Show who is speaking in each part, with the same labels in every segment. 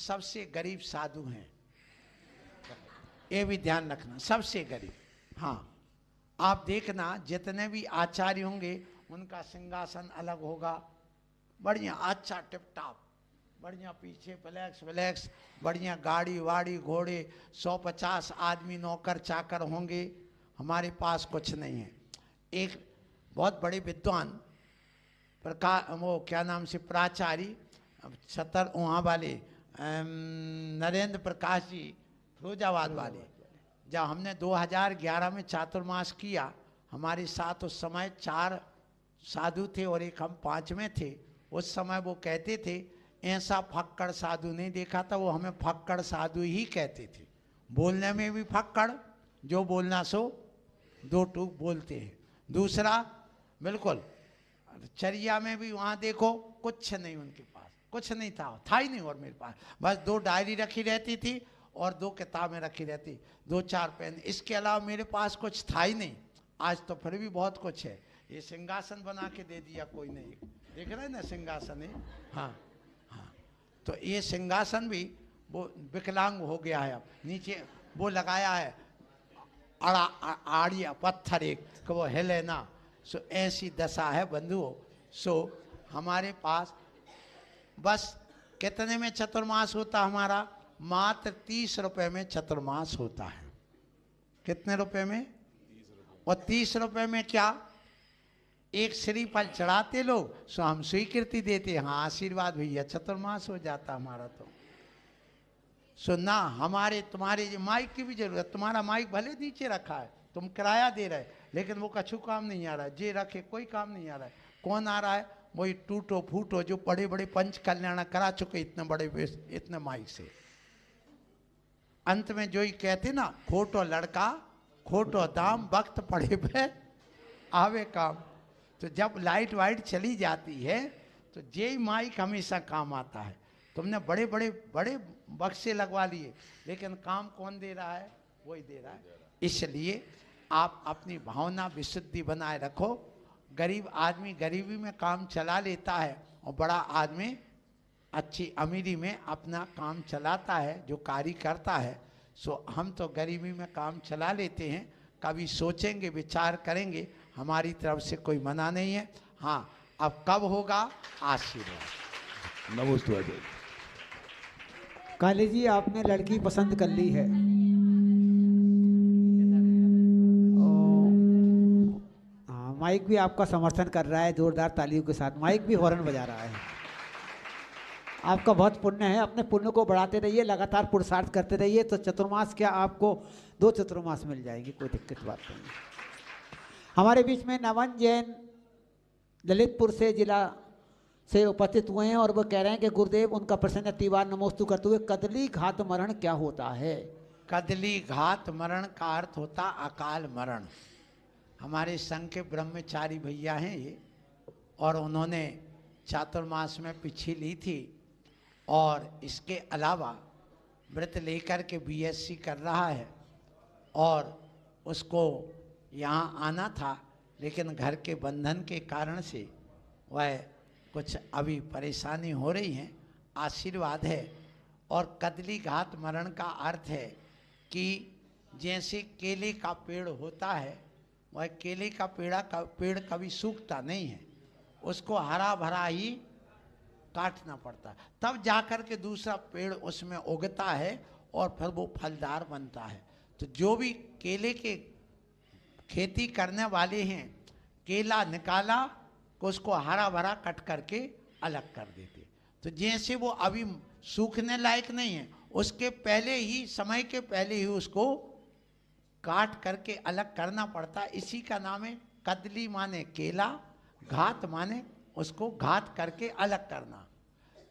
Speaker 1: सबसे गरीब साधु हैं, ये भी ध्यान रखना, सबसे गरीब। हाँ, आप देखना जितने भी आचार्य होंगे उनका सिंहासन अलग होगा, बढ़िया अच्छा टिप टॉप, बढ़िया पीछे फ्लैक्स फ्लैक्स, बढ़िया गाड़ी वाड़ी घोड़े, 150 आदमी नौकर चाकर होंगे। हमारे पास कुछ नहीं है। एक बहुत बड़े विद्वान वो क्या नाम से प्राचार्य छतर वहाँ वाले नरेंद्र प्रकाश जी फिरोजाबाद वाले, जब हमने 2011 में चातुर्मास किया, हमारे साथ उस समय 4 साधु थे और एक हम 5वें थे। उस समय वो कहते थे ऐसा फक्कड़ साधु नहीं देखा था, वो हमें फक्कड़ साधु ही कहते थे। बोलने में भी फक्कड़, जो बोलना सो 2 टूक बोलते हैं। दूसरा बिल्कुल चर्या में भी वहाँ देखो कुछ नहीं, उनके पास कुछ नहीं था ही नहीं। और मेरे पास बस 2 डायरी रखी रहती थी और 2 किताबें रखी रहती, 2-4 पेन, इसके अलावा मेरे पास कुछ था ही नहीं। आज तो फिर भी बहुत कुछ है। ये सिंहासन बना के दे दिया कोई नहीं, देख रहे हैं ना सिंहासन है। हाँ हाँ, तो ये सिंहासन भी वो विकलांग हो गया है। अब नीचे वो लगाया है आड़िया पत्थर एक, कि वो हिले ना। सो ऐसी दशा है बंधुओं। सो हमारे पास बस कितने में चतुर्मास होता हमारा? मात्र 30 रुपए में चतुर्मास होता है। कितने रुपए में? और 30 रुपए में क्या एक श्रीफल चढ़ाते लोग, सो हम स्वीकृति देते, हाँ आशीर्वाद भैया, चतुर्मास हो जाता हमारा। तो सो ना हमारे तुम्हारे माइक की भी जरूरत, तुम्हारा माइक भले नीचे रखा है, तुम किराया दे रहे, लेकिन वो कछु काम नहीं आ रहा है, जे रखे कोई काम नहीं आ रहा है। कौन आ रहा है? वही टूटो फूटो जो बड़े बड़े पंच कल्याण करा चुके इतने बड़े इतने माइक से। अंत में जो ही कहते ना, खोटो लड़का खोटो दाम, वक्त पड़े पे आवे काम। तो जब लाइट वाइट चली जाती है तो जे माइक हमेशा काम आता है। तुमने बड़े बड़े बड़े बक्से लगवा लिए, लेकिन काम कौन दे रहा है? वही दे रहा है। इसलिए आप अपनी भावना विशुद्धि बनाए रखो। गरीब आदमी गरीबी में काम चला लेता है और बड़ा आदमी अच्छी अमीरी में अपना काम चलाता है, जो कार्य करता है। सो हम तो गरीबी में काम चला लेते हैं, कभी सोचेंगे विचार करेंगे, हमारी तरफ से कोई मना नहीं है। हाँ, अब कब होगा? आशीर्वाद।
Speaker 2: नमस्ते।
Speaker 3: काली जी, आपने लड़की पसंद कर ली है, हाँ, माइक भी आपका समर्थन कर रहा है जोरदार तालियों के साथ, माइक भी हॉर्न बजा रहा है। आपका बहुत पुण्य है, अपने पुण्य को बढ़ाते रहिए, लगातार पुरुषार्थ करते रहिए, तो चतुर्मास क्या आपको 2 चतुर्मास मिल जाएंगे, कोई दिक्कत बात नहीं। हमारे बीच में नवन जैन ललितपुर से जिला से उपस्थित हुए हैं और वो कह रहे हैं कि गुरुदेव उनका प्रसन्न तीवार नमोस्तु करते हुए कदली घात मरण क्या होता है?
Speaker 1: कदली घात मरण का अर्थ होता अकाल मरण। हमारे संघ के ब्रह्मचारी भैया हैं ये, और उन्होंने चातुर्मास में पिछी ली थी, और इसके अलावा व्रत लेकर के बीएससी कर रहा है, और उसको यहाँ आना था, लेकिन घर के बंधन के कारण से वह कुछ अभी परेशानी हो रही है। आशीर्वाद है। और कदली घात मरण का अर्थ है कि जैसे केले का पेड़ होता है, वह केले का पेड़ कभी सूखता नहीं है, उसको हरा भरा ही काटना पड़ता है, तब जाकर के दूसरा पेड़ उसमें उगता है और फिर वो फलदार बनता है। तो जो भी केले के खेती करने वाले हैं, केला निकाला को उसको हरा भरा कट करके अलग कर देते। तो जैसे वो अभी सूखने लायक नहीं है, उसके पहले ही, समय के पहले ही उसको काट करके अलग करना पड़ता है। इसी का नाम है कदली, माने केला, घात माने उसको घात करके अलग करना।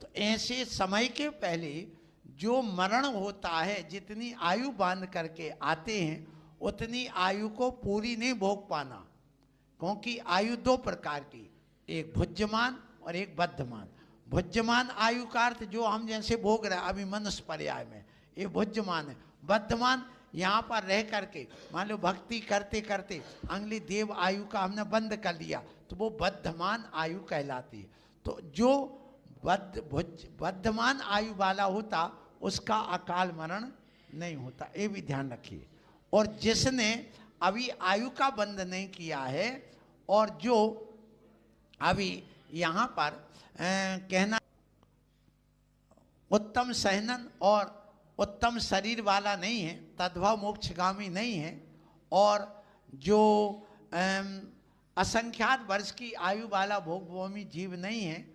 Speaker 1: तो ऐसे समय के पहले जो मरण होता है, जितनी आयु बांध करके आते हैं उतनी आयु को पूरी नहीं भोग पाना, क्योंकि आयु 2 प्रकार की, एक भुज्यमान और एक बद्धमान। भुज्यमान आयु का अर्थ जो हम जैसे भोग रहे हैं अभी मनुष्य पर्याय में, ये भुज्यमान है। बद्धमान यहाँ पर रह करके, मान लो भक्ति करते करते अगली देव आयु का हमने बंद कर लिया, तो वो बद्धमान आयु कहलाती है। तो जो बद्धमान आयु वाला होता उसका अकाल मरण नहीं होता, ये भी ध्यान रखिए। और जिसने अभी आयु का बंध नहीं किया है और जो अभी यहाँ पर कहना उत्तम सहनन और उत्तम शरीर वाला नहीं है, तद्भव मोक्षगामी नहीं है, और जो असंख्यात वर्ष की आयु वाला भोगभूमि जीव नहीं है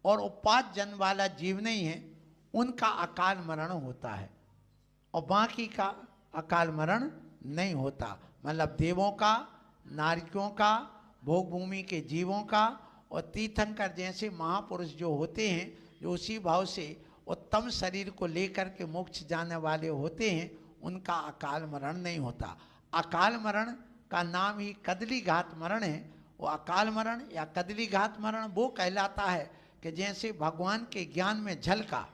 Speaker 1: और उपात जन्म वाला जीव नहीं है, उनका अकाल मरण होता है और बाकी का अकाल मरण नहीं होता। मतलब देवों का, नारियों का, भोगभूमि के जीवों का और तीर्थंकर जैसे महापुरुष जो होते हैं, जो उसी भाव से उत्तम शरीर को लेकर के मोक्ष जाने वाले होते हैं, उनका अकाल मरण नहीं होता। अकाल मरण का नाम ही कदली घात मरण है। वो अकाल मरण या कदली घात मरण वो कहलाता है कि जैसे भगवान के ज्ञान में झलका,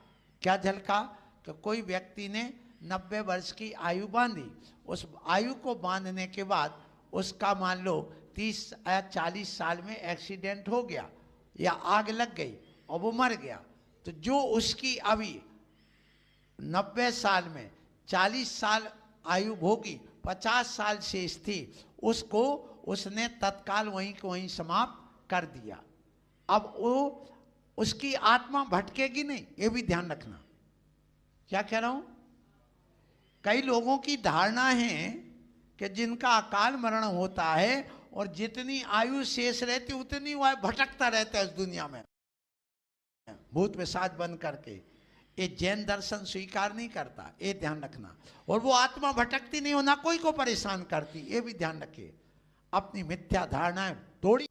Speaker 1: क्या झलका कि कोई व्यक्ति ने 90 वर्ष की आयु बांधी, उस आयु को बांधने के बाद उसका मान लो 30 या 40 साल में एक्सीडेंट हो गया या आग लग गई और वो मर गया, तो जो उसकी अभी 90 साल में 40 साल आयु भोगी, 50 साल शेष थी, उसको उसने तत्काल वहीं को वहीं समाप्त कर दिया। अब वो उसकी आत्मा भटकेगी नहीं, ये भी ध्यान रखना। क्या कह रहा हूं? कई लोगों की धारणा है कि जिनका अकाल मरण होता है और जितनी आयु शेष रहती उतनी वह भटकता रहता है इस दुनिया में भूत पिशाच बन करके। ये जैन दर्शन स्वीकार नहीं करता, ये ध्यान रखना। और वो आत्मा भटकती नहीं हो, ना कोई को परेशान करती, ये भी ध्यान रखिए। अपनी मिथ्या धारणाएं तोड़ी।